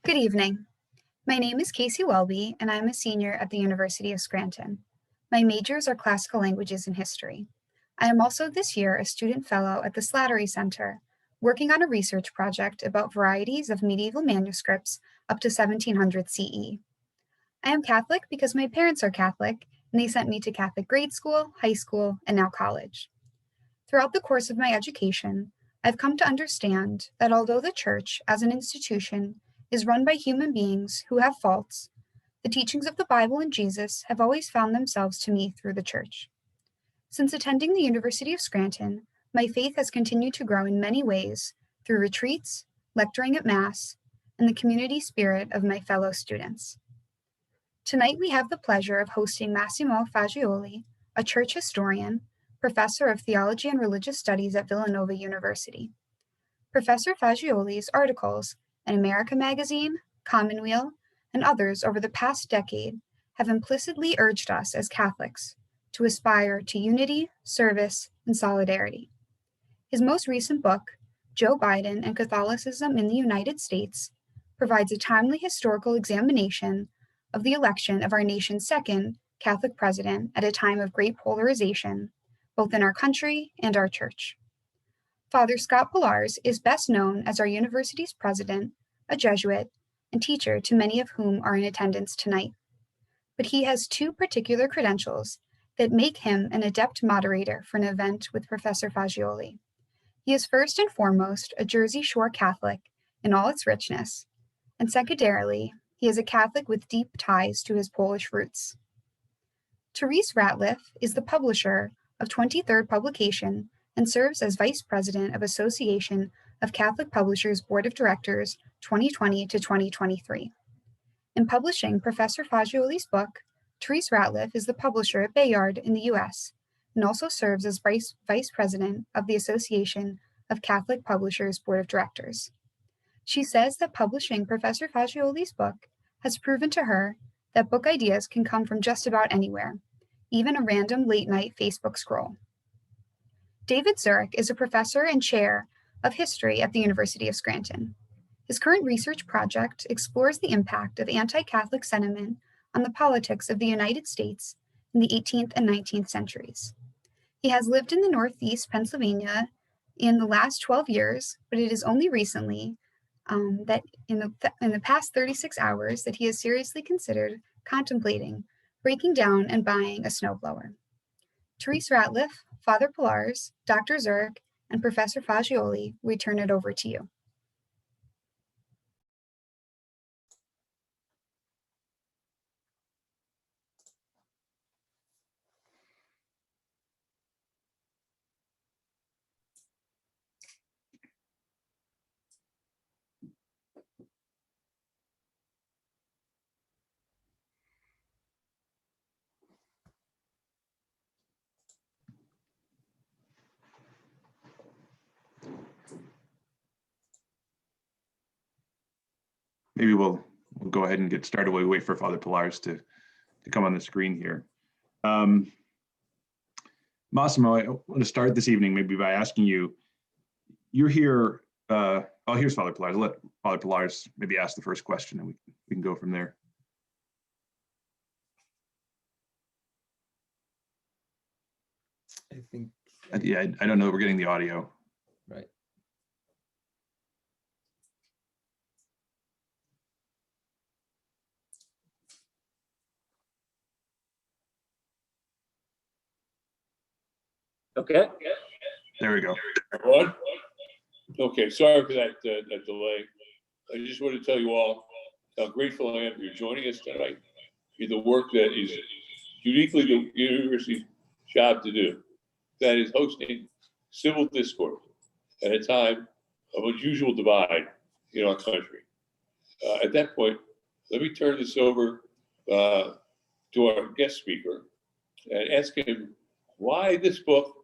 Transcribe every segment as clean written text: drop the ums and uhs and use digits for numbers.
Good evening. My name is Casey Welby, and I'm a senior at the University of Scranton. My majors are classical languages and history. I am also this year a student fellow at the Slattery Center, working on a research project about varieties of medieval manuscripts up to 1700 CE. I am Catholic because my parents are Catholic, and they sent me to Catholic grade school, high school, and now college. Throughout the course of my education, I've come to understand that although the Church, as an institution, is run by human beings who have faults, the teachings of the Bible and Jesus have always found themselves to me through the Church. Since attending the University of Scranton, my faith has continued to grow in many ways through retreats, lecturing at Mass, and the community spirit of my fellow students. Tonight we have the pleasure of hosting Massimo Faggioli, a church historian, professor of theology and religious studies at Villanova University. Professor Faggioli's articles in America Magazine, Commonweal, and others over the past decade have implicitly urged us as Catholics to aspire to unity, service, and solidarity. His most recent book, Joe Biden and Catholicism in the United States, provides a timely historical examination of the election of our nation's second Catholic president at a time of great polarization, both in our country and our church. Father Scott Pilarz is best known as our university's president, a Jesuit, and teacher to many of whom are in attendance tonight. But he has two particular credentials that make him an adept moderator for an event with Professor Faggioli. He is first and foremost a Jersey Shore Catholic in all its richness, and secondarily, he is a Catholic with deep ties to his Polish roots. Therese Ratliff is the publisher of 23rd Publication and serves as Vice President of Association of Catholic Publishers Board of Directors 2020 to 2023. In publishing Professor Faggioli's book, Therese Ratliff is the publisher at Bayard in the US and also serves as Vice President of the Association of Catholic Publishers Board of Directors. She says that publishing Professor Faggioli's book has proven to her that book ideas can come from just about anywhere, even a random late-night Facebook scroll. David Zurich is a professor and chair of history at the University of Scranton. His current research project explores the impact of anti-Catholic sentiment on the politics of the United States in the 18th and 19th centuries. He has lived in the Northeast Pennsylvania in the last 12 years, but it is only recently that in the past 36 hours that he has seriously considered contemplating breaking down and buying a snowblower. Therese Ratliff, Father Pilarz, Dr. Zurich, and Professor Faggioli, we turn it over to you. Maybe we'll go ahead and get started while we wait for Father Pilarz to come on the screen here. Massimo, I want to start this evening maybe by asking you, you're here, oh, here's Father Pilarz. Let Father Pilarz maybe ask the first question and we can go from there. I think. Yeah, I don't know that we're getting the audio. Right. Okay. There we go. One. Okay, sorry for that delay. I just want to tell you all how grateful I am for you joining us tonight in the work that is uniquely the university's job to do. That is hosting civil discourse at a time of unusual divide in our country. At that point, let me turn this over to our guest speaker and ask him why this book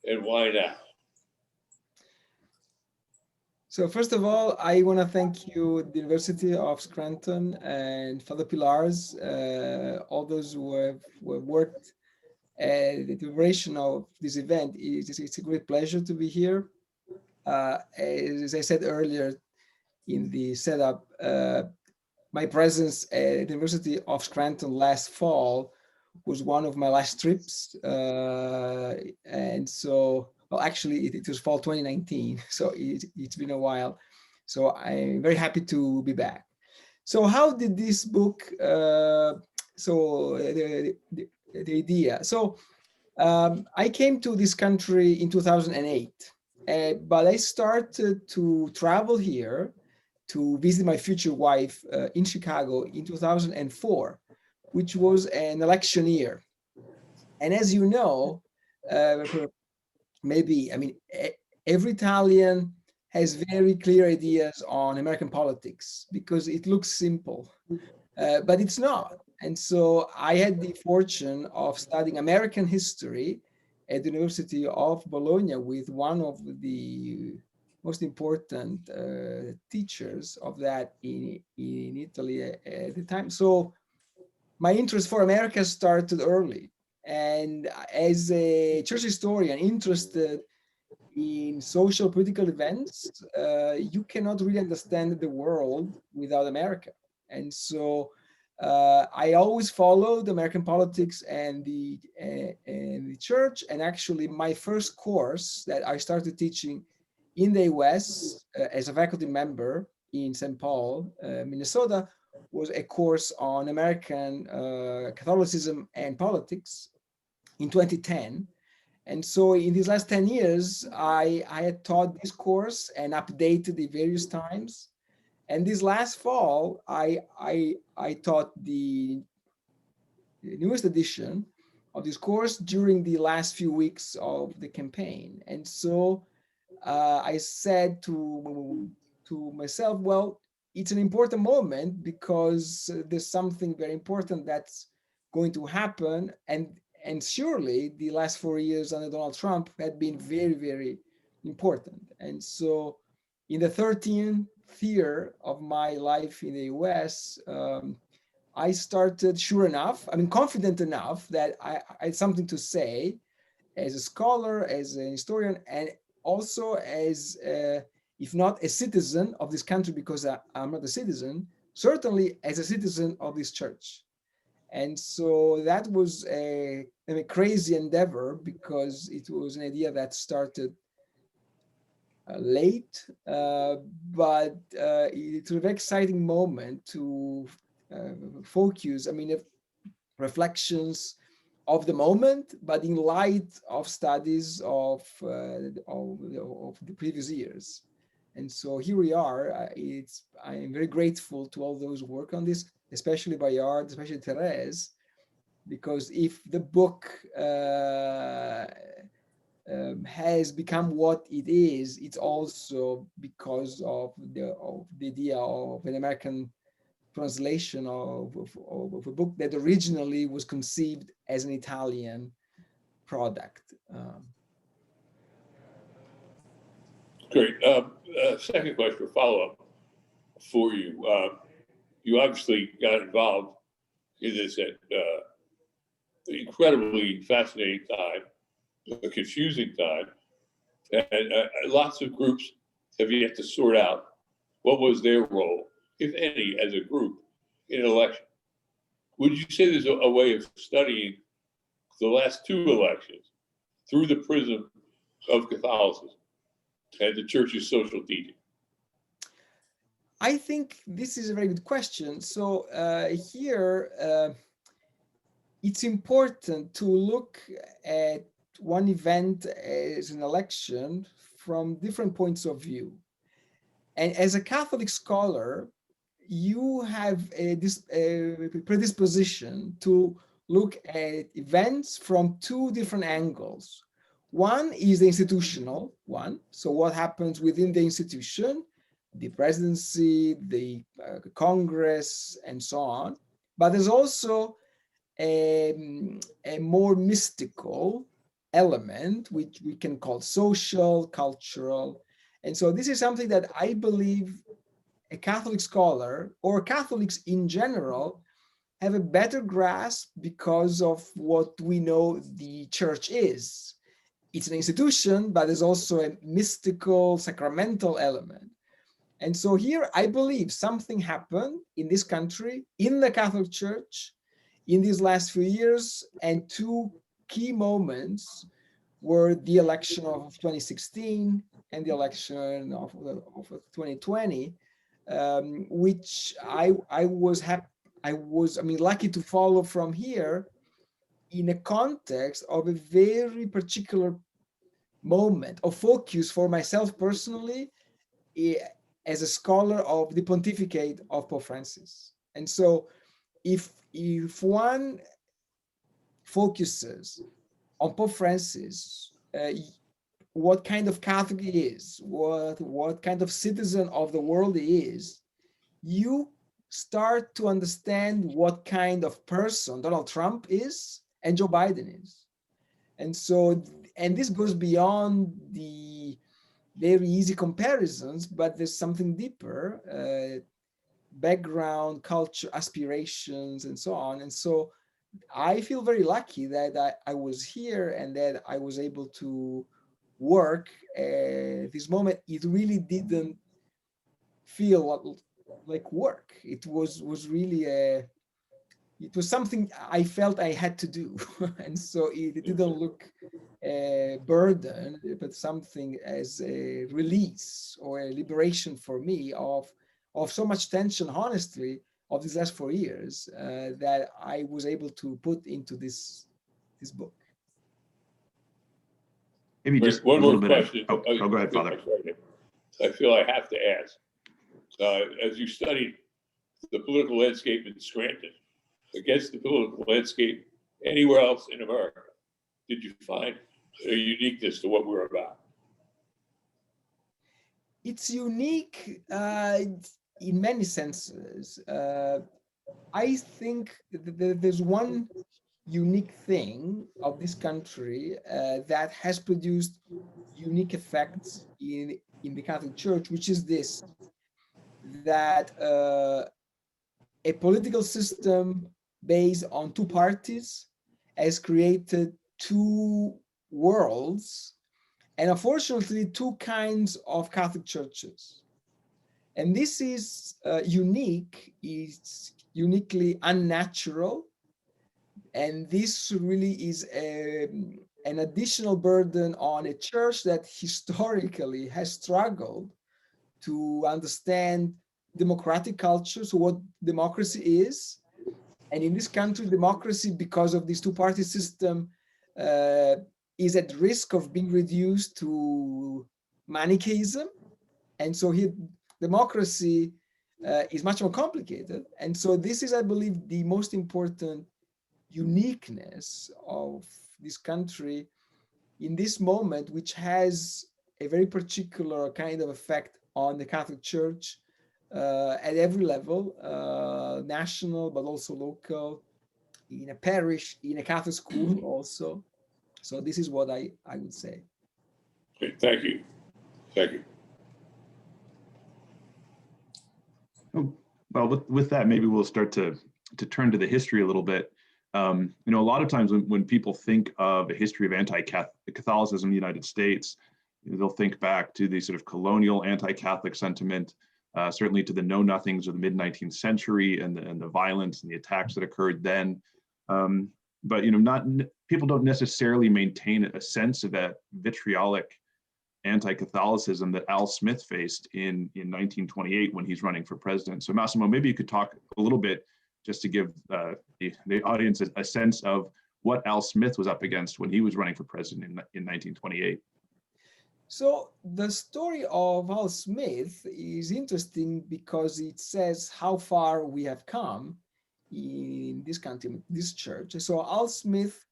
and why now? So first of all, I want to thank you, the University of Scranton and Father Pilarz, all those who have worked at the preparation of this event. It's a great pleasure to be here. As I said earlier in the setup, my presence at the University of Scranton last fall was one of my last trips. And so, well, actually, it was fall 2019, so it's been a while. So I'm very happy to be back. So how did this book, the idea. So I came to this country in 2008, but I started to travel here to visit my future wife in Chicago in 2004, which was an election year. And as you know, maybe, I mean, every Italian has very clear ideas on American politics because it looks simple, but it's not. And so I had the fortune of studying American history at the University of Bologna with one of the most important teachers of that in Italy at the time. So my interest for America started early. And as a church historian interested in social political events, you cannot really understand the world without America. And so I always followed American politics and the church. And actually, my first course that I started teaching in the US as a faculty member in St. Paul, Minnesota, was a course on American Catholicism and politics in 2010. And so in these last 10 years, I had taught this course and updated it various times. And this last fall, I taught the newest edition of this course during the last few weeks of the campaign. And so I said to myself, well, it's an important moment because there's something very important that's going to happen. And surely the last 4 years under Donald Trump had been very, very important. And so in the 13th year of my life in the US, I started, sure enough, I mean, confident enough that I had something to say as a scholar, as an historian, and also as, if not a citizen of this country, because I'm not a citizen, certainly as a citizen of this church. And so that was a crazy endeavor because it was an idea that started late, but it was a very exciting moment to focus, I mean, reflections of the moment, but in light of studies of the previous years. And so here we are. I'm very grateful to all those who work on this, especially Bayard, especially Therese, because if the book has become what it is, it's also because of the idea of an American translation of a book that originally was conceived as an Italian product. Great. Second question, follow-up for you. You obviously got involved in this at incredibly fascinating time, a confusing time, and lots of groups have yet to sort out what was their role, if any, as a group in an election. Would you say there's a way of studying the last two elections through the prism of Catholicism and the church's social teaching? I think this is a very good question. So here, it's important to look at one event as an election from different points of view. And as a Catholic scholar, you have a predisposition to look at events from two different angles. One is the institutional one. So what happens within the institution, the presidency, the Congress, and so on. But there's also a more mystical element, which we can call social, cultural. And so this is something that I believe a Catholic scholar or Catholics in general have a better grasp because of what we know the church is. It's an institution, but there's also a mystical, sacramental element. And so here, I believe something happened in this country, in the Catholic Church, in these last few years, and two key moments were the election of 2016 and the election of 2020, which I was happy, I mean, lucky to follow from here in a context of a very particular moment of focus for myself personally as a scholar of the pontificate of Pope Francis. And so if one focuses on Pope Francis, what kind of Catholic he is, what kind of citizen of the world he is, you start to understand what kind of person Donald Trump is and Joe Biden is. And so, and this goes beyond the very easy comparisons, but there's something deeper, background, culture, aspirations, and so on. And so I feel very lucky that I was here and that I was able to work at this moment. It really didn't feel like work. It was really it was something I felt I had to do. And so it didn't look a burden, but something as a release or a liberation for me of so much tension, honestly, of these last 4 years that I was able to put into this book. Maybe just one a little more bit question. of, go ahead, Father. I feel I have to ask. As you studied the political landscape in Scranton against the political landscape anywhere else in America, did you find a uniqueness to what we're about? It's unique in many senses. I think there's one unique thing of this country that has produced unique effects in the Catholic Church, which is this, that a political system based on two parties has created two worlds and unfortunately two kinds of Catholic churches. And this is unique, it's uniquely unnatural. And this really is an additional burden on a church that historically has struggled to understand democratic culture, so what democracy is. And in this country, democracy, because of this two-party system, is at risk of being reduced to Manichaeism. And so here, democracy is much more complicated. And so this is, I believe, the most important uniqueness of this country in this moment, which has a very particular kind of effect on the Catholic Church at every level, national, but also local, in a parish, in a Catholic school also. So this is what I would say. Okay, thank you. Thank you. Oh, well, with that, maybe we'll start to turn to the history a little bit. You know, a lot of times when people think of a history of anti-Catholicism in the United States, you know, they'll think back to the sort of colonial anti-Catholic sentiment, certainly to the know-nothings of the mid-19th century and the violence and the attacks that occurred then. But you know, people don't necessarily maintain a sense of that vitriolic anti-Catholicism that Al Smith faced in 1928 when he's running for president. So Massimo, maybe you could talk a little bit just to give the audience a sense of what Al Smith was up against when he was running for president in 1928. So the story of Al Smith is interesting because it says how far we have come in this country, this church. So Al Smith,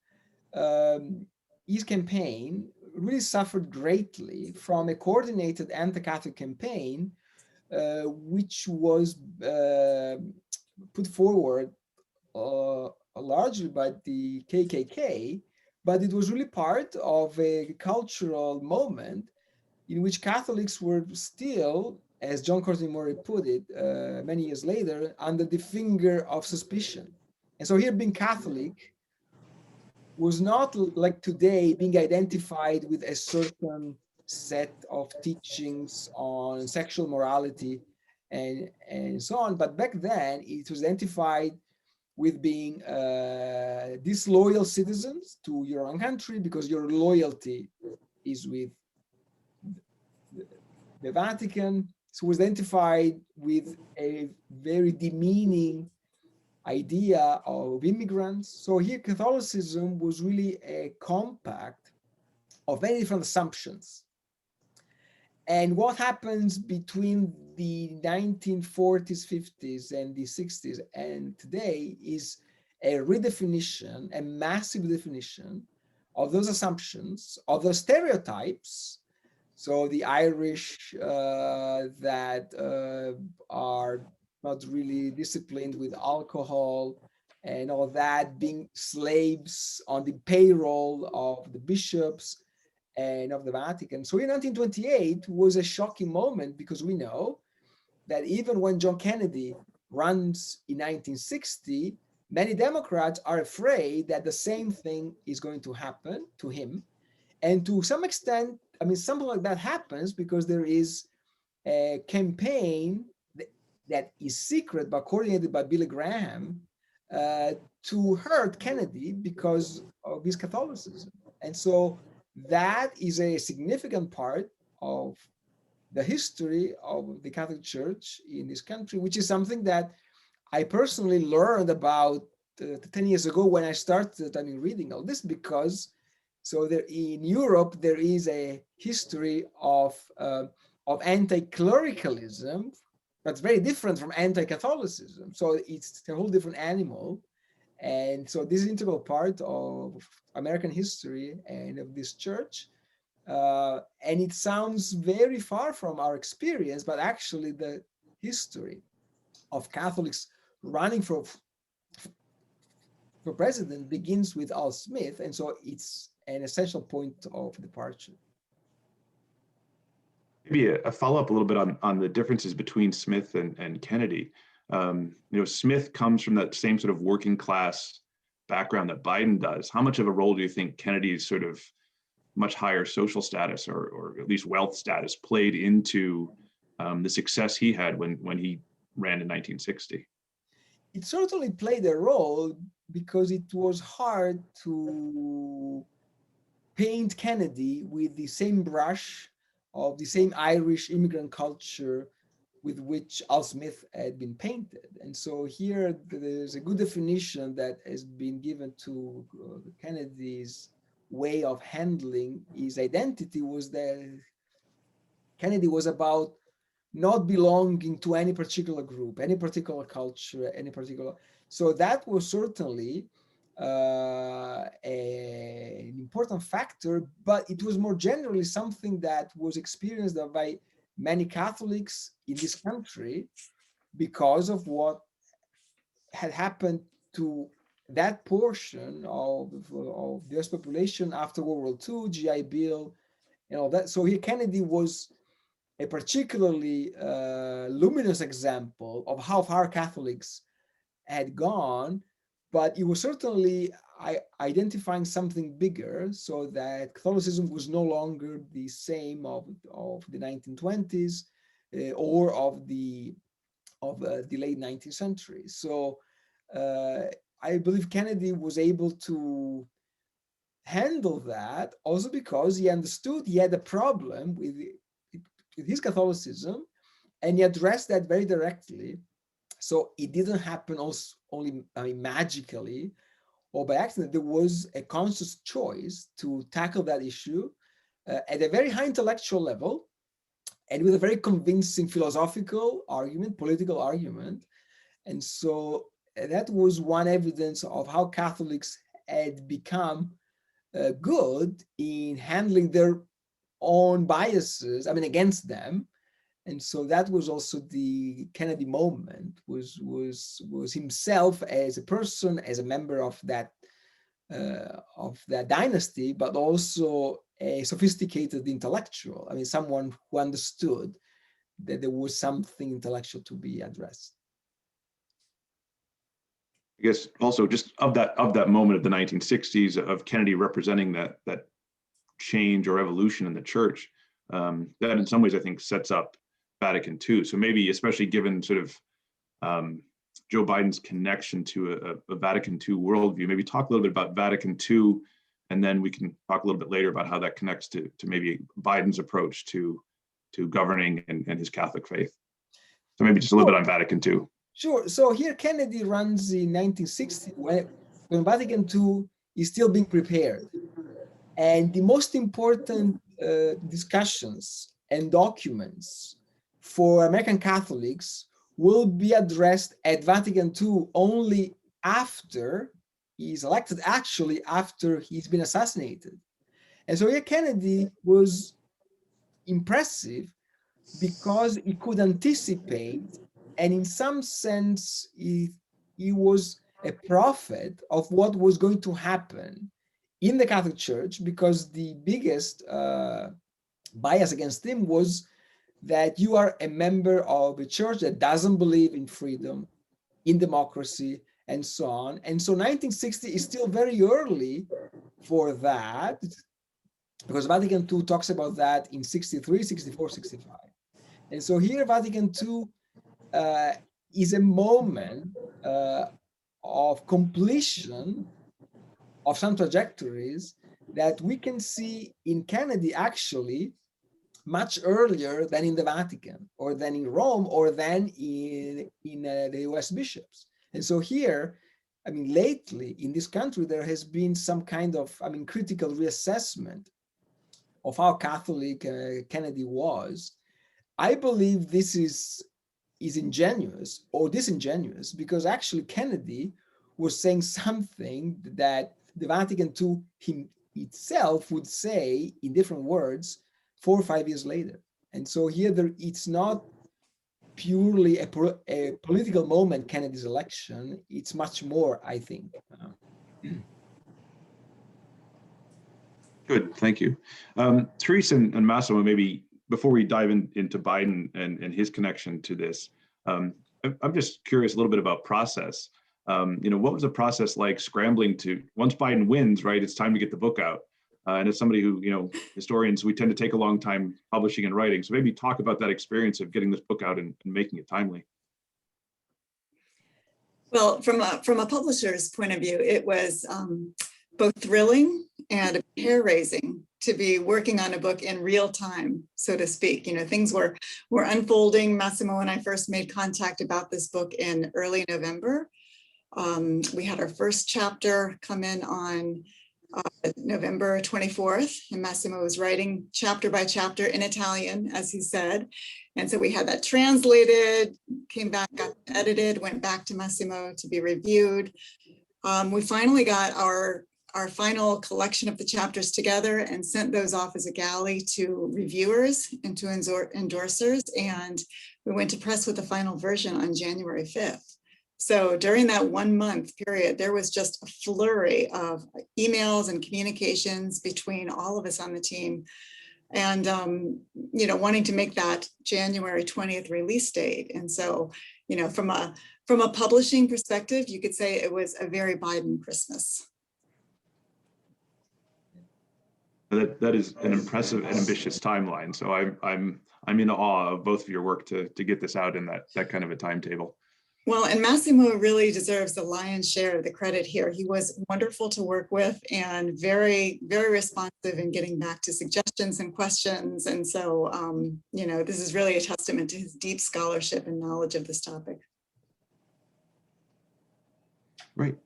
his campaign really suffered greatly from a coordinated anti-Catholic campaign, which was put forward largely by the KKK, but it was really part of a cultural moment in which Catholics were still, as John Courtney Murray put it many years later, under the finger of suspicion. And so here being Catholic was not like today being identified with a certain set of teachings on sexual morality and so on. But back then, it was identified with being disloyal citizens to your own country because your loyalty is with the Vatican. So it was identified with a very demeaning idea of immigrants. So here Catholicism was really a compact of many different assumptions. And what happens between the 1940s, 50s, and the 60s and today is a redefinition, a massive definition of those assumptions, of those stereotypes. So the Irish that are not really disciplined with alcohol and all that, being slaves on the payroll of the bishops and of the Vatican. So in 1928 was a shocking moment because we know that even when John Kennedy runs in 1960, many Democrats are afraid that the same thing is going to happen to him. And to some extent, I mean, something like that happens because there is a campaign that is secret but coordinated by Billy Graham to hurt Kennedy because of his Catholicism. And so that is a significant part of the history of the Catholic Church in this country, which is something that I personally learned about 10 years ago when I started reading all this, because so there in Europe there is a history of anti-clericalism that's very different from anti-Catholicism. So it's a whole different animal. And so this is an integral part of American history and of this church. And it sounds very far from our experience, but actually the history of Catholics running for president begins with Al Smith. And so it's an essential point of departure. Maybe a follow-up a little bit on the differences between Smith and Kennedy. Smith comes from that same sort of working class background that Biden does. How much of a role do you think Kennedy's sort of much higher social status or at least wealth status played into the success he had when he ran in 1960? It certainly played a role because it was hard to paint Kennedy with the same brush of the same Irish immigrant culture with which Al Smith had been painted. And so here there's a good definition that has been given to Kennedy's way of handling his identity, was that Kennedy was about not belonging to any particular group, any particular culture, any particular. So that was certainly an important factor, but it was more generally something that was experienced by many Catholics in this country because of what had happened to that portion of the US population after World War II, GI Bill, and all that. So here Kennedy was a particularly luminous example of how far Catholics had gone, but it was certainly identifying something bigger, so that Catholicism was no longer the same of the 1920s or of the late 19th century. So I believe Kennedy was able to handle that also because he understood he had a problem with his Catholicism, and he addressed that very directly. So it didn't happen only magically or by accident. There was a conscious choice to tackle that issue at a very high intellectual level and with a very convincing philosophical argument, political argument. And so that was one evidence of how Catholics had become good in handling their own biases, against them. And so that was also the Kennedy moment, was himself as a person, as a member of that dynasty, but also a sophisticated intellectual. Someone who understood that there was something intellectual to be addressed. I guess also just of that moment of the 1960s of Kennedy representing that change or evolution in the church. that in some ways I think sets up Vatican II. So maybe, especially given sort of Joe Biden's connection to a Vatican II worldview, maybe talk a little bit about Vatican II, and then we can talk a little bit later about how that connects to maybe Biden's approach to governing and his Catholic faith. So maybe just a little bit on Vatican II. Sure. So here Kennedy runs in 1960 when Vatican II is still being prepared. And the most important discussions and documents for American Catholics will be addressed at Vatican II only after he's elected, actually after he's been assassinated. And so here Kennedy was impressive because he could anticipate, and in some sense, he was a prophet of what was going to happen in the Catholic Church, because the biggest bias against him was that you are a member of a church that doesn't believe in freedom, in democracy, and so on. And so 1960 is still very early for that, because Vatican II talks about that in 63, 64, 65. And so here Vatican II is a moment of completion of some trajectories that we can see in Kennedy actually much earlier than in the Vatican, or than in Rome, or than in the US bishops. And so here, I mean, lately in this country, there has been some kind of, critical reassessment of how Catholic Kennedy was. I believe this is ingenuous or disingenuous, because actually Kennedy was saying something that the Vatican II itself would say in different words 4 or 5 years later. And so here it's not purely a political moment, Kennedy's election. It's much more, I think. Good, thank you. Therese and Massimo, maybe before we dive into Biden and his connection to this, I'm just curious a little bit about process. What was the process like scrambling to, once Biden wins, right, it's time to get the book out. And as somebody who, historians, we tend to take a long time publishing and writing. So maybe talk about that experience of getting this book out and making it timely. Well, from a publisher's point of view, it was both thrilling and hair-raising to be working on a book in real time, so to speak. Things were unfolding. Massimo and I first made contact about this book in early November. We had our first chapter come in on November 24th, and Massimo was writing chapter by chapter in Italian, as he said. And so we had that translated, came back, got edited, went back to Massimo to be reviewed. We finally got our final collection of the chapters together and sent those off as a galley to reviewers and to endorsers. And we went to press with the final version on January 5th. So during that 1 month period, there was just a flurry of emails and communications between all of us on the team, and wanting to make that January 20th release date. And so, from a publishing perspective, you could say it was a very Biden Christmas. That is an impressive and ambitious timeline. So I'm in awe of both of your work to get this out in that kind of a timetable. Well, and Massimo really deserves the lion's share of the credit here. He was wonderful to work with and very, very responsive in getting back to suggestions and questions. And so, this is really a testament to his deep scholarship and knowledge of this topic. Right.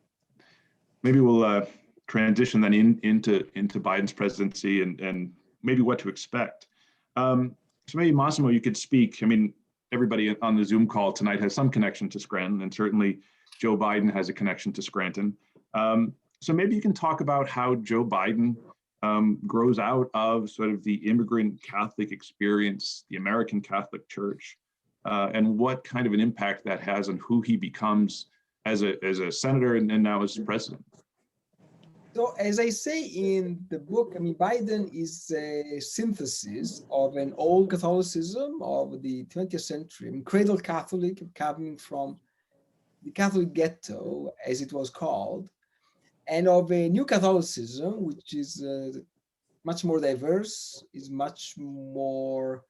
Maybe we'll transition then into Biden's presidency and maybe what to expect. So maybe Massimo, you could speak. Everybody on the Zoom call tonight has some connection to Scranton, and certainly Joe Biden has a connection to Scranton. So maybe you can talk about how Joe Biden grows out of sort of the immigrant Catholic experience, the American Catholic Church, and what kind of an impact that has on who he becomes as a senator and now as president. So as I say in the book, Biden is a synthesis of an old Catholicism of the 20th century, cradle Catholic, coming from the Catholic ghetto, as it was called, and of a new Catholicism, which is much more diverse, is much more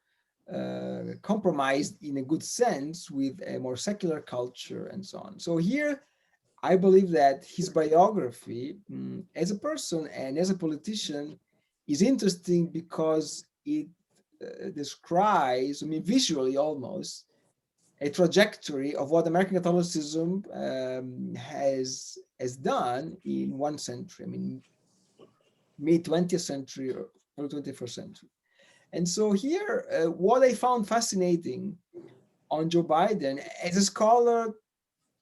compromised in a good sense with a more secular culture and so on. So here, I believe that his biography as a person and as a politician is interesting because it describes, I mean, visually almost, a trajectory of what American Catholicism has done in one century. I mean, mid 20th century or early 21st century. And so here, what I found fascinating on Joe Biden as a scholar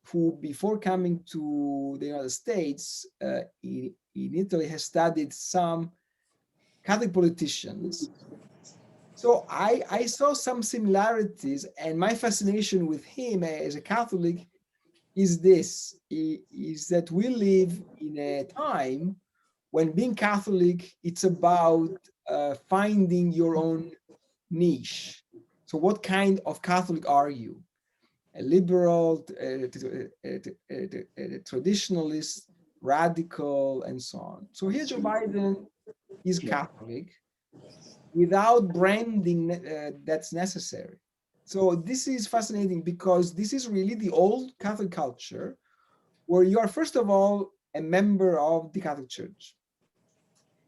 who, before coming to the United States, in Italy, has studied some Catholic politicians. So I saw some similarities, and my fascination with him as a Catholic is this, is that we live in a time when being Catholic, it's about finding your own niche. So what kind of Catholic are you? A liberal, a traditionalist, radical, and so on. So here Joe Biden is Catholic without branding that's necessary. So this is fascinating because this is really the old Catholic culture where you are, first of all, a member of the Catholic Church.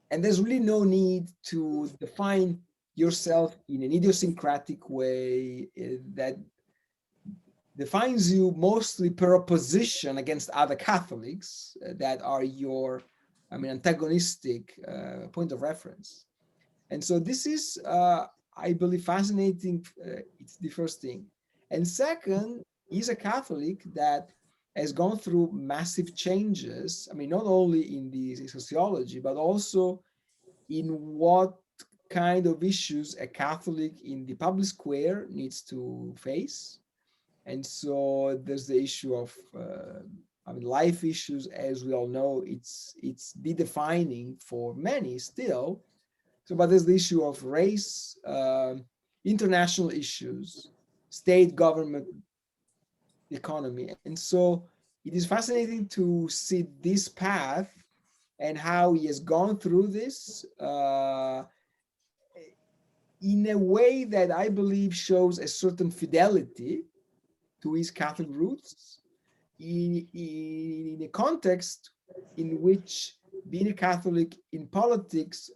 And there's really no need to define yourself in an idiosyncratic way that defines you mostly per opposition against other Catholics that are your, I mean, antagonistic point of reference. And so this is, I believe, fascinating. It's the first thing. And second, he's a Catholic that has gone through massive changes. I mean, not only in the sociology, but also in what kind of issues a Catholic in the public square needs to face. And so there's the issue of, I mean, life issues, as we all know, it's the defining for many still. So, but there's the issue of race, international issues, state government, economy. And so it is fascinating to see this path and how he has gone through this in a way that I believe shows a certain fidelity to his Catholic roots in a context in which being a Catholic in politics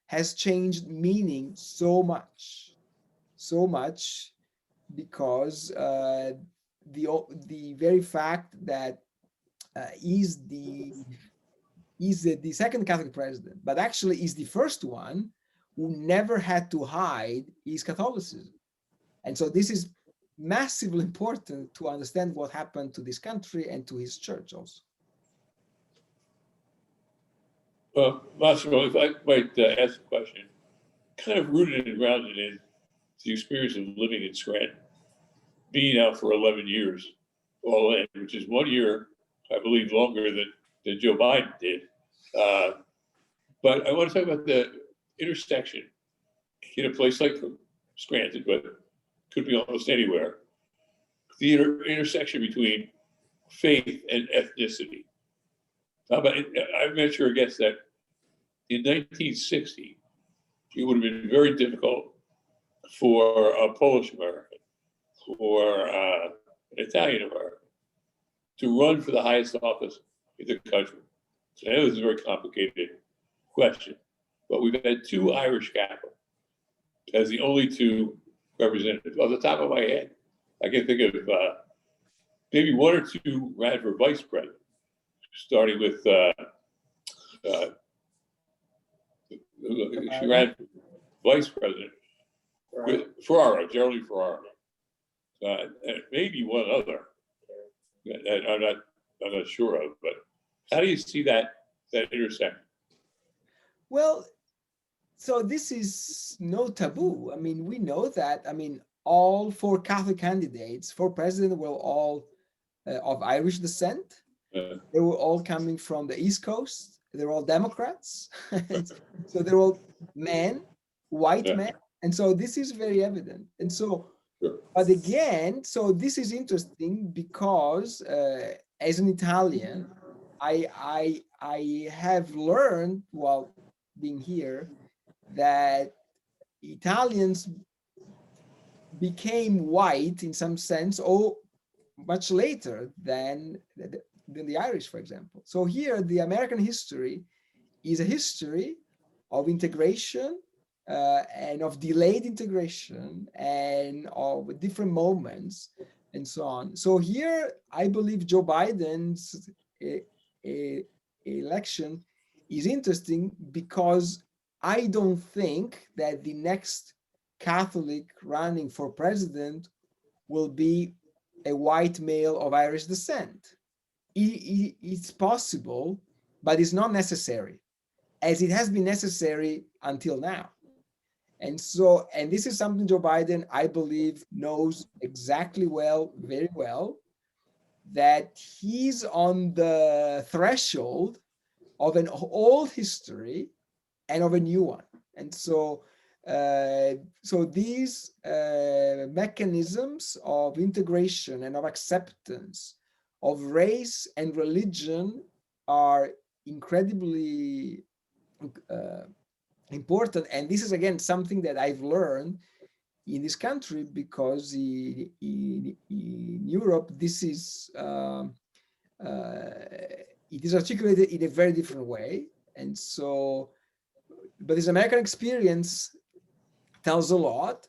has changed meaning so much because the very fact that he's the second Catholic president, but actually is the first one who never had to hide his Catholicism. And so this is massively important to understand what happened to this country and to his church also. Well, Massimo, if I might ask a question, kind of rooted and grounded in the experience of living in Scranton, being out for 11 years, all in, which is 1 year, I believe, longer than Joe Biden did. But I want to talk about the intersection in a place like Scranton, but could be almost anywhere. The intersection between faith and ethnicity. I venture a guess that in 1960, it would have been very difficult for a Polish American or an Italian American to run for the highest office in the country. So I know this is a very complicated question, but we've had two Irish Catholics as the only two representatives. Off the top of my head, I can think of maybe one or two ran for vice president, starting with she ran for vice president with Ferraro, Geraldine Ferraro, and maybe one other. I'm not sure of, but how do you see that intersection? Well, so this is no taboo. I mean, we know that. I mean, all four Catholic candidates for president were all of Irish descent. They were all coming from the East Coast. They were all Democrats. So they're all men, white men. And so this is very evident. And so, but again, so this is interesting because as an Italian, I have learned, well, being here that Italians became white in some sense, or much later than the Irish, for example. So here, the American history is a history of integration and of delayed integration and of different moments and so on. So here, I believe Joe Biden's election is interesting because I don't think that the next Catholic running for president will be a white male of Irish descent. It's possible, but it's not necessary, as it has been necessary until now. And so, and this is something Joe Biden, I believe, knows exactly well, very well, that he's on the threshold of an old history and of a new one. And so, so these mechanisms of integration and of acceptance of race and religion are incredibly important. And this is, again, something that I've learned in this country, because in Europe, this is, it is articulated in a very different way. And so, but this American experience tells a lot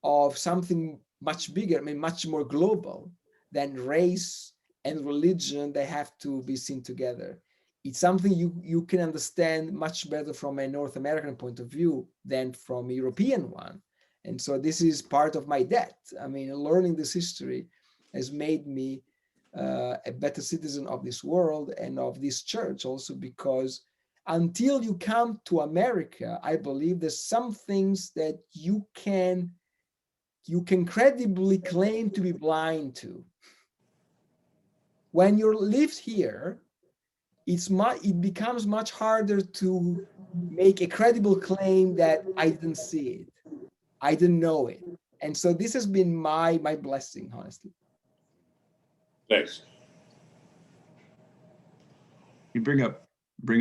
of something much bigger, I mean, much more global than race and religion. They have to be seen together. It's something you can understand much better from a North American point of view than from a European one. And so this is part of my debt. I mean, learning this history has made me a better citizen of this world and of this church also, because until you come to America, I believe there's some things that you can credibly claim to be blind to. When you live here, it becomes much harder to make a credible claim that I didn't see it, I didn't know it. And so this has been my blessing, honestly. Thanks. You bring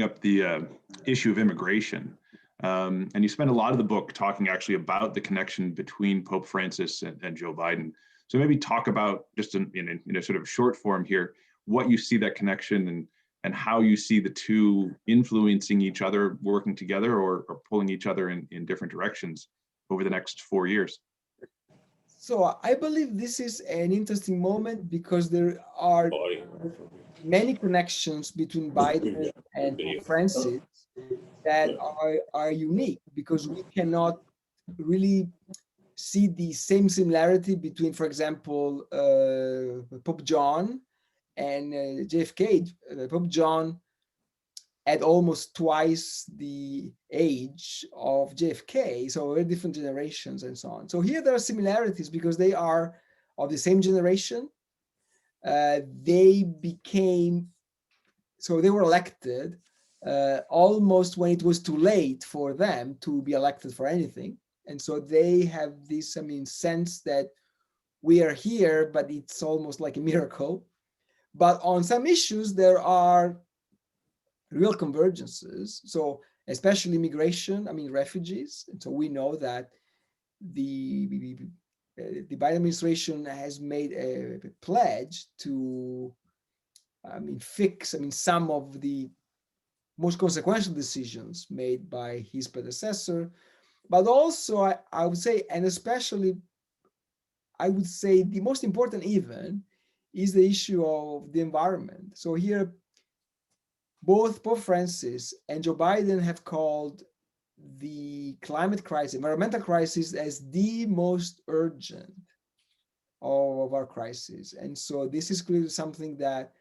up the issue of immigration, and you spend a lot of the book talking actually about the connection between Pope Francis and Joe Biden. So maybe talk about, just in a sort of short form here, what you see that connection and how you see the two influencing each other, working together, or pulling each other in different directions over the next 4 years. So I believe this is an interesting moment because there are many connections between Biden and Pope Francis that are unique, because we cannot really see the same similarity between, for example, Pope John and JFK. Pope John had almost twice the age of JFK, so very different generations and so on. So here there are similarities because they are of the same generation. They were elected almost when it was too late for them to be elected for anything. And so they have this, sense that we are here, but it's almost like a miracle. But on some issues, there are real convergences. So especially immigration, refugees. And so we know that the Biden administration has made a pledge to fix some of the most consequential decisions made by his predecessor. But also, I would say, and especially, I would say the most important even is the issue of the environment. So here, both Pope Francis and Joe Biden have called the climate crisis, environmental crisis, as the most urgent of our crises. And so this is clearly something that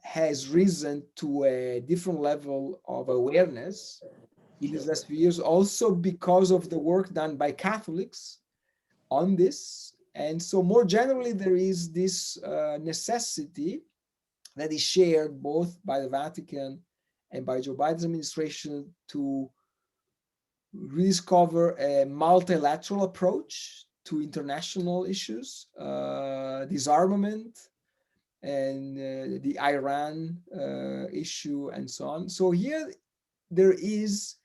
has risen to a different level of awareness in these last few years, also because of the work done by Catholics on this. And so more generally, there is this necessity that is shared both by the Vatican and by Joe Biden's administration to rediscover a multilateral approach to international issues, disarmament, and the Iran issue and so on. So here, there is,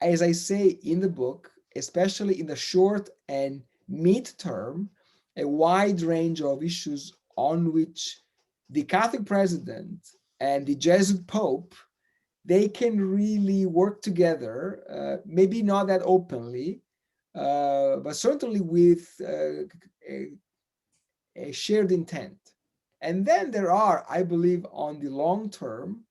as I say in the book, especially in the short and mid-term, a wide range of issues on which the Catholic president and the Jesuit Pope, they can really work together, maybe not that openly, but certainly with a shared intent. And then there are, I believe, on the long term,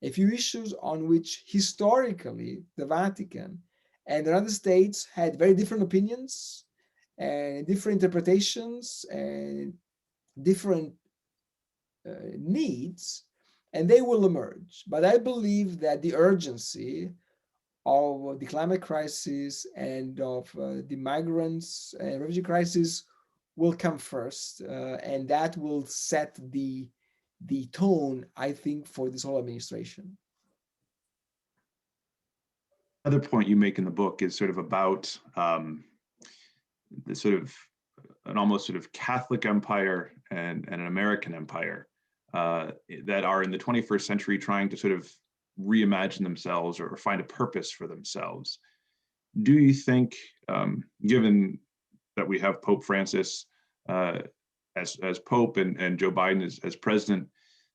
a few issues on which historically the Vatican and the United States had very different opinions and different interpretations and different needs, and they will emerge. But I believe that the urgency of the climate crisis and of the migrants and refugee crisis will come first, and that will set the tone, I think, for this whole administration. Another point you make in the book is sort of about the sort of an almost sort of Catholic empire and an American empire that are in the 21st century trying to sort of reimagine themselves or find a purpose for themselves. Do you think, given that we have Pope Francis as Pope and Joe Biden as president,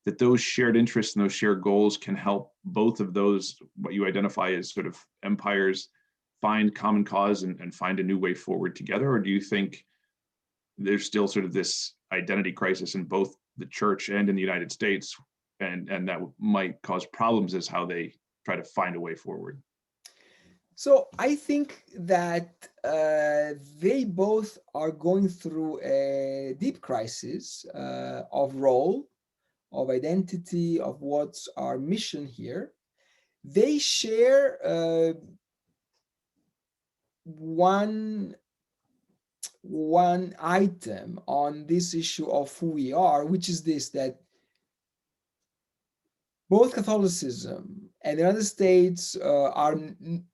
that those shared interests and those shared goals can help both of those, what you identify as sort of empires, find common cause and find a new way forward together? Or do you think there's still sort of this identity crisis in both the church and in the United States, and that might cause problems as how they try to find a way forward? So I think that they both are going through a deep crisis of role, of identity, of what's our mission here. They share one item on this issue of who we are, which is this, that both Catholicism and the United States are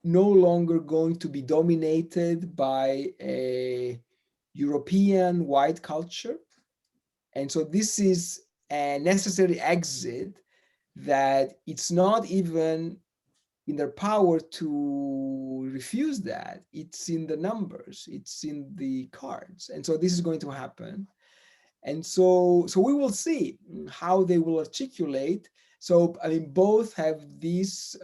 no longer going to be dominated by a European white culture. And so this is a necessary exit, that it's not even in their power to refuse that. It's in the numbers, it's in the cards. And so this is going to happen. And so we will see how they will articulate. So, I mean, both have this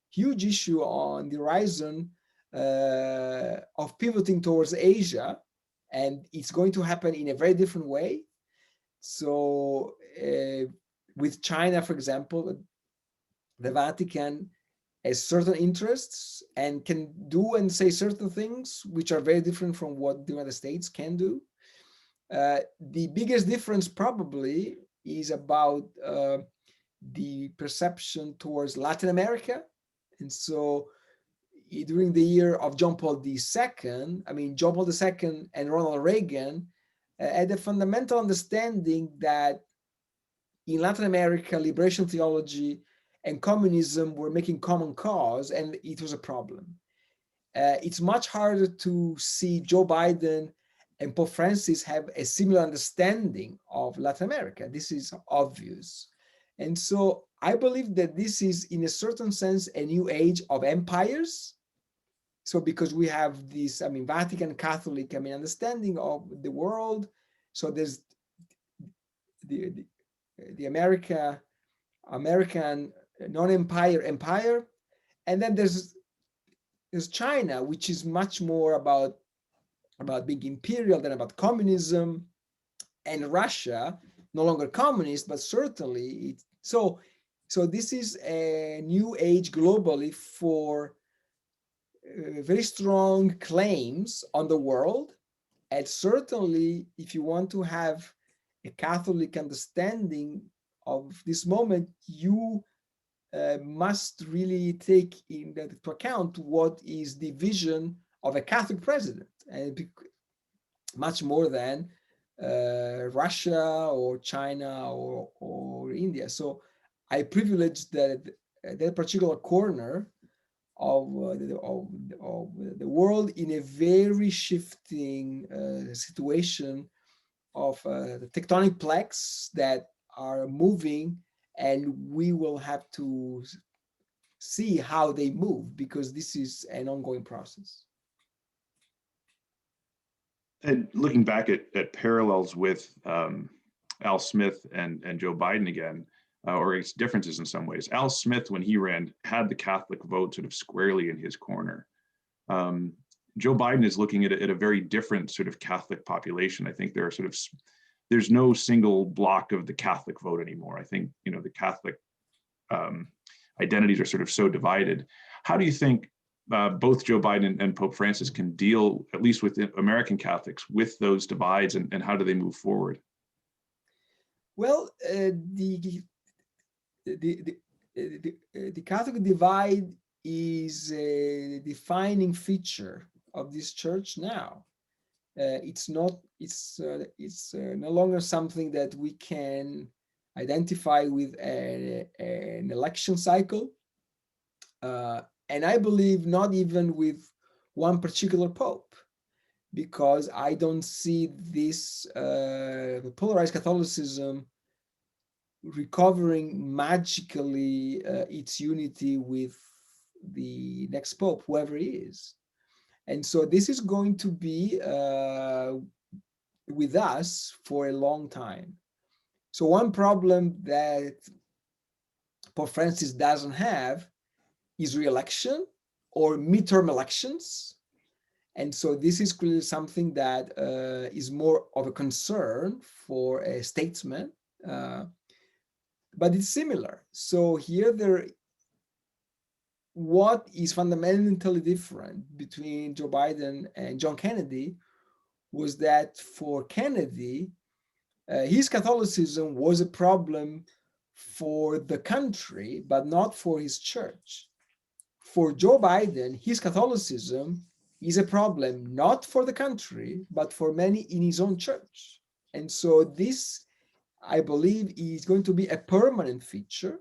huge issue on the horizon of pivoting towards Asia, and it's going to happen in a very different way. So with China, for example, the Vatican has certain interests and can do and say certain things which are very different from what the United States can do. The biggest difference probably is about the perception towards Latin America. And so during the year of John Paul II, I mean, John Paul II and Ronald Reagan had a fundamental understanding that in Latin America, liberation theology and communism were making common cause, and it was a problem. It's much harder to see Joe Biden and Pope Francis have a similar understanding of Latin America. This is obvious. And so I believe that this is, in a certain sense, a new age of empires. So because we have this, I mean, Vatican Catholic, I mean, understanding of the world. So there's the American non-empire empire. And then there's China, which is much more about being imperial than about communism, and Russia, no longer communist, but certainly so this is a new age globally for very strong claims on the world. And certainly, if you want to have a Catholic understanding of this moment, you must really take into account what is the vision of a Catholic president, and much more than Russia or China or India. So I privilege that particular corner of the world in a very shifting situation of the tectonic plaques that are moving, and we will have to see how they move, because this is an ongoing process. And looking back at parallels with Al Smith and Joe Biden again, or its differences in some ways. Al Smith, when he ran, had the Catholic vote sort of squarely in his corner. Joe Biden is looking at a very different sort of Catholic population. I think there's no single block of the Catholic vote anymore. I think, the Catholic identities are sort of so divided. How do you think both Joe Biden and Pope Francis can deal, at least with American Catholics, with those divides, and how do they move forward? Well, the Catholic divide is a defining feature of this church now. It's no longer something that we can identify with an election cycle. And I believe not even with one particular pope, because I don't see this polarized Catholicism recovering magically its unity with the next pope, whoever he is. And so this is going to be with us for a long time. So one problem that Pope Francis doesn't have is re-election or midterm elections. And so this is clearly something that is more of a concern for a statesman. But it's similar. So here, what is fundamentally different between Joe Biden and John Kennedy was that for Kennedy, his Catholicism was a problem for the country, but not for his church. For Joe Biden, his Catholicism is a problem not for the country, but for many in his own church. And so this, I believe, is going to be a permanent feature,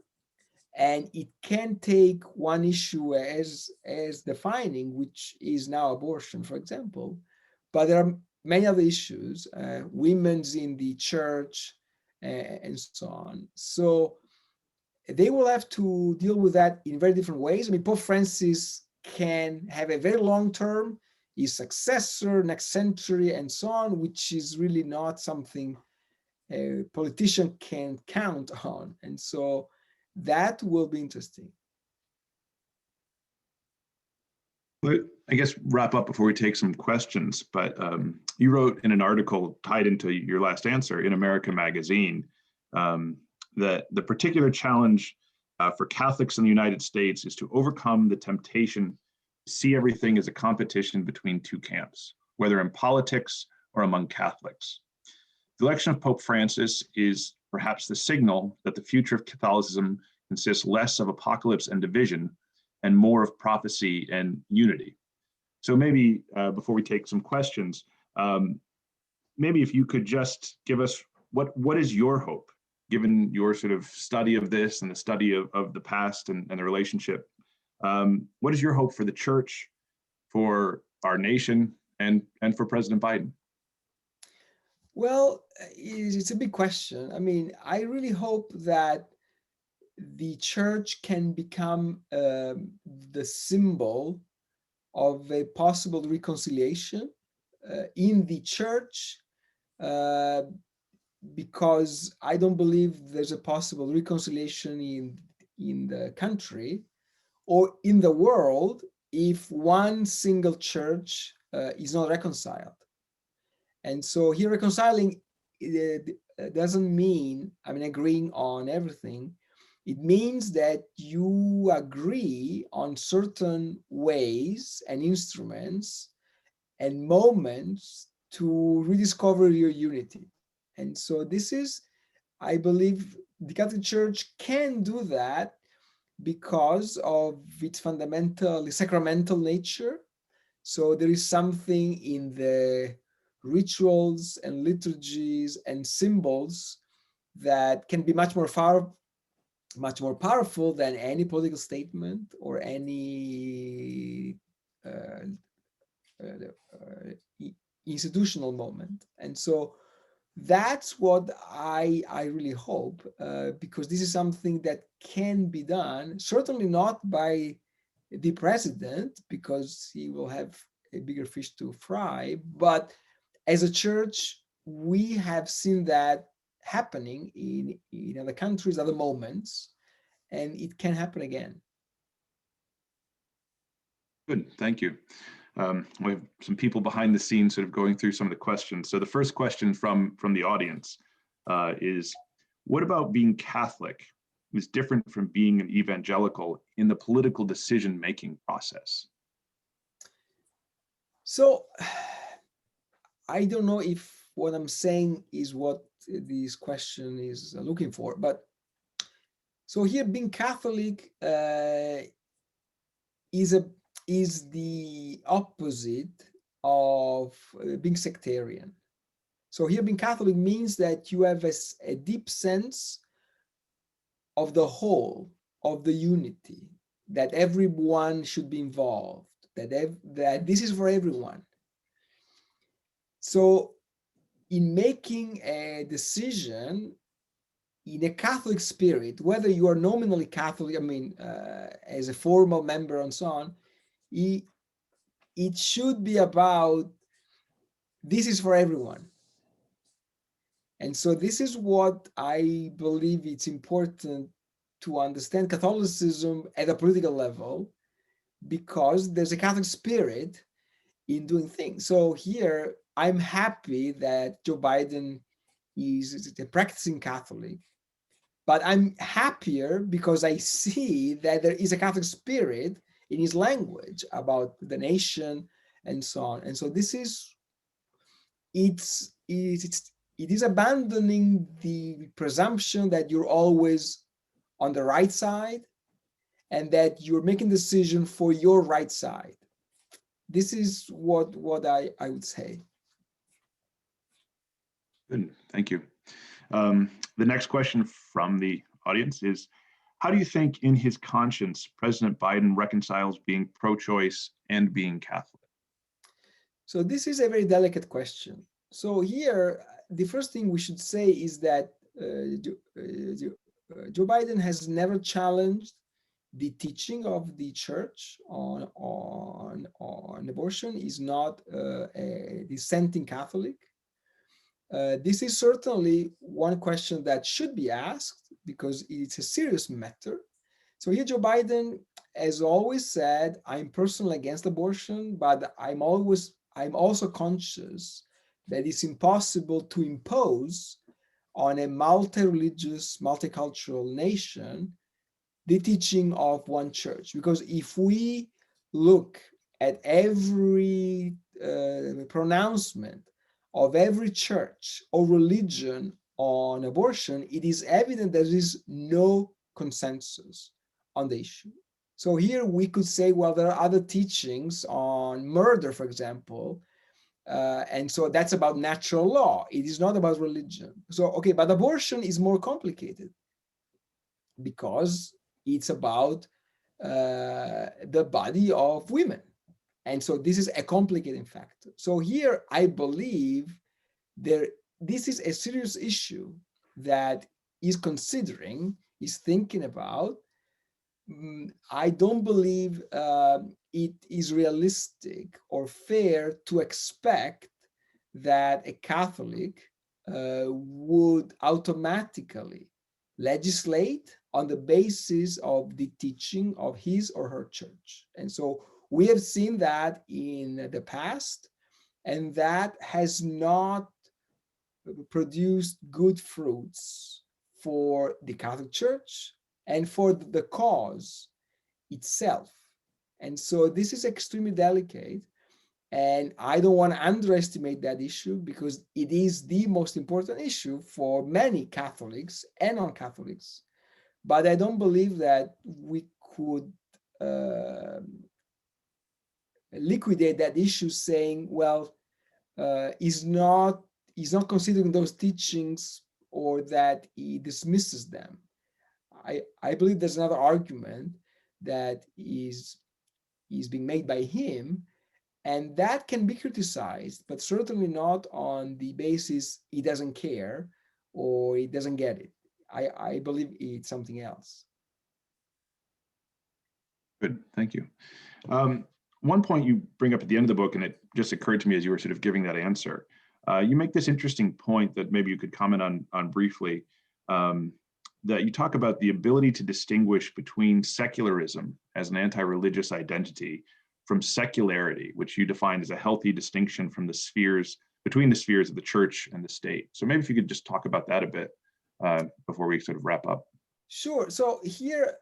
and it can take one issue as defining, which is now abortion, for example, but there are many other issues, women's in the church, and so on. So they will have to deal with that in very different ways. I mean, Pope Francis can have a very long term, his successor next century, and so on, which is really not something a politician can count on. And so that will be interesting. But I guess wrap up before we take some questions. But you wrote in an article tied into your last answer in America Magazine that the particular challenge for Catholics in the United States is to overcome the temptation to see everything as a competition between two camps, whether in politics or among Catholics. The election of Pope Francis is perhaps the signal that the future of Catholicism consists less of apocalypse and division and more of prophecy and unity. So maybe before we take some questions, maybe if you could just give us what is your hope, given your sort of study of this and the study of the past and the relationship, what is your hope for the church, for our nation, and for President Biden? Well, it's a big question. I mean, I really hope that the church can become the symbol of a possible reconciliation in the church, because I don't believe there's a possible reconciliation in the country or in the world if one single church is not reconciled. And so here reconciling doesn't mean, I mean, agreeing on everything. It means that you agree on certain ways and instruments and moments to rediscover your unity. And so this is, I believe, the Catholic Church can do that because of its fundamental, sacramental nature. So there is something in the rituals and liturgies and symbols that can be much more powerful than any political statement or any institutional moment. And so that's what I really hope, because this is something that can be done, certainly not by the president, because he will have a bigger fish to fry, but as a church, we have seen that happening in other countries, other moments, and it can happen again. Good, thank you. We have some people behind the scenes sort of going through some of the questions. So the first question from the audience is, what about being Catholic is different from being an evangelical in the political decision-making process? So I don't know if what I'm saying is what this question is looking for, but so here being Catholic is the opposite of being sectarian. So here being Catholic means that you have a deep sense of the whole, of the unity, that everyone should be involved, that this is for everyone. So in making a decision in a Catholic spirit, whether you are nominally Catholic, I mean, as a formal member and so on, it should be about this is for everyone. And so this is what I believe it's important to understand Catholicism at a political level, because there's a Catholic spirit in doing things. So here, I'm happy that Joe Biden is a practicing Catholic, but I'm happier because I see that there is a Catholic spirit in his language about the nation and so on. And so this is, it is abandoning the presumption that you're always on the right side and that you're making decision for your right side. This is what I would say. Good, thank you. The next question from the audience is, how do you think in his conscience President Biden reconciles being pro-choice and being Catholic? So this is a very delicate question. So here, the first thing we should say is that Joe Biden has never challenged the teaching of the church on abortion. Is not a dissenting Catholic. This is certainly one question that should be asked because it's a serious matter. So here Joe Biden has always said, I'm personally against abortion, but I'm also conscious that it's impossible to impose on a multi-religious, multicultural nation the teaching of one church. Because if we look at every pronouncement of every church or religion on abortion, it is evident there is no consensus on the issue. So here we could say, well, there are other teachings on murder, for example, and so that's about natural law. It is not about religion. So, okay, but abortion is more complicated because it's about the body of women. And so this is a complicating factor. So here I believe this is a serious issue that is thinking about. I don't believe it is realistic or fair to expect that a Catholic would automatically legislate on the basis of the teaching of his or her church. And so we have seen that in the past, and that has not produced good fruits for the Catholic Church and for the cause itself. And so this is extremely delicate, and I don't want to underestimate that issue because it is the most important issue for many Catholics and non-Catholics. But I don't believe that we could liquidate that issue saying, well, is not considering those teachings or that he dismisses them. I believe there's another argument that is being made by him, And that can be criticized, but certainly not on the basis he doesn't care or he doesn't get it. I believe it's something else. Good, thank you. One point you bring up at the end of the book, and it just occurred to me as you were sort of giving that answer, you make this interesting point that maybe you could comment on briefly, that you talk about the ability to distinguish between secularism as an anti-religious identity from secularity, which you define as a healthy distinction from the spheres, between the spheres of the church and the state. So maybe if you could just talk about that a bit before we sort of wrap up. Sure. So here,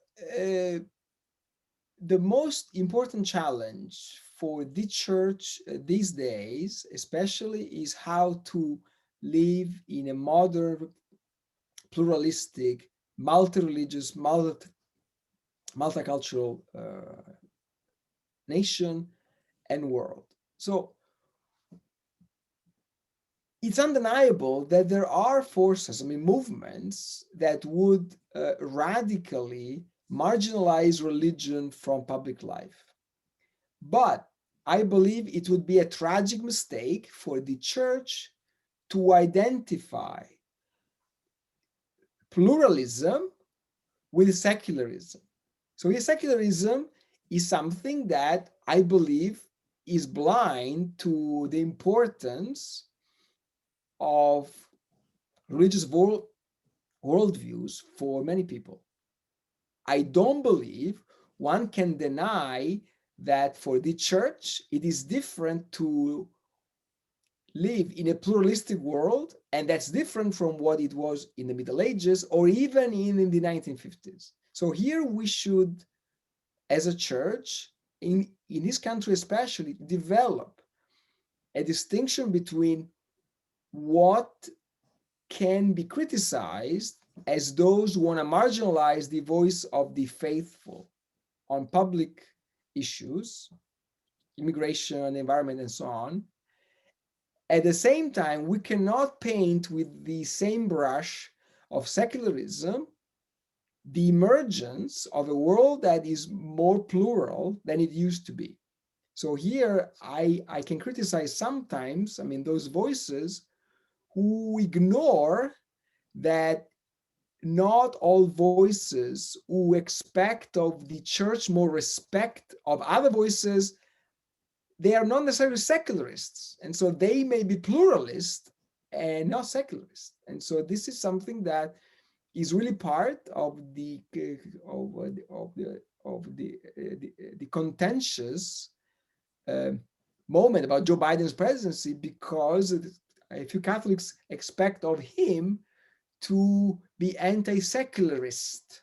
the most important challenge for the church these days, especially, is how to live in a modern, pluralistic, multi-religious, multicultural nation and world. So it's undeniable that there are forces, movements that would radically marginalize religion from public life. But I believe it would be a tragic mistake for the church to identify pluralism with secularism. So secularism is something that I believe is blind to the importance of religious worldviews for many people. I don't believe one can deny that for the church, it is different to live in a pluralistic world, and that's different from what it was in the Middle Ages or even in the 1950s. So here we should, as a church, in this country especially, develop a distinction between what can be criticized as those who want to marginalize the voice of the faithful on public issues, immigration, environment, and so on. At the same time, we cannot paint with the same brush of secularism the emergence of a world that is more plural than it used to be. So here, I can criticize sometimes, those voices who ignore that not all voices who expect of the church more respect of other voices, they are not necessarily secularists. And so they may be pluralist and not secularist. And so this is something that is really part of the contentious moment about Joe Biden's presidency, because a few Catholics expect of him to be anti-secularist.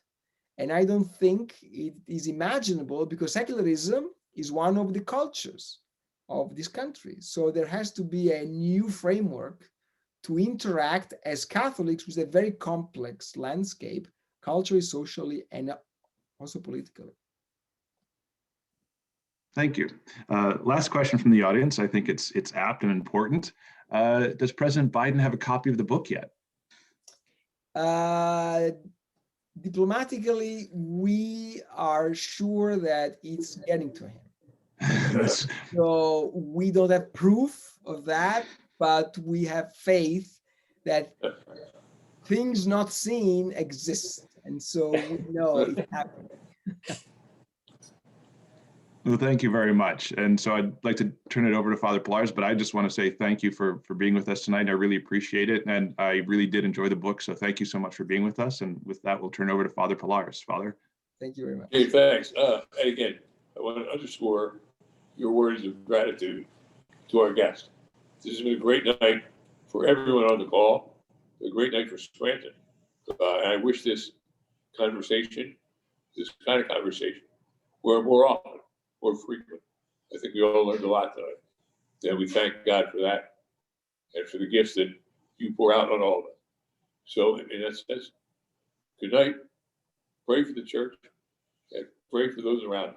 And I don't think it is imaginable, because secularism is one of the cultures of this country. So there has to be a new framework to interact as Catholics with a very complex landscape, culturally, socially, and also politically. Thank you. Last question from the audience. I think it's apt and important. Does President Biden have a copy of the book yet? Diplomatically, we are sure that it's getting to him. So we don't have proof of that, but we have faith that things not seen exist. And so we know it's happening. Well, thank you very much. And so I'd like to turn it over to Father Pilarz, but I just want to say thank you for being with us tonight. I really appreciate it. And I really did enjoy the book. So thank you so much for being with us. And with that, we'll turn over to Father Pilarz. Father. Thank you very much. Hey, thanks. And again, I want to underscore your words of gratitude to our guest. This has been a great night for everyone on the call, a great night for Scranton. And I wish this kind of conversation, were more often, more frequent. I think we all learned a lot tonight. And we thank God for that and for the gifts that you pour out on all of us. So in that sense, good night. Pray for the church and pray for those around us.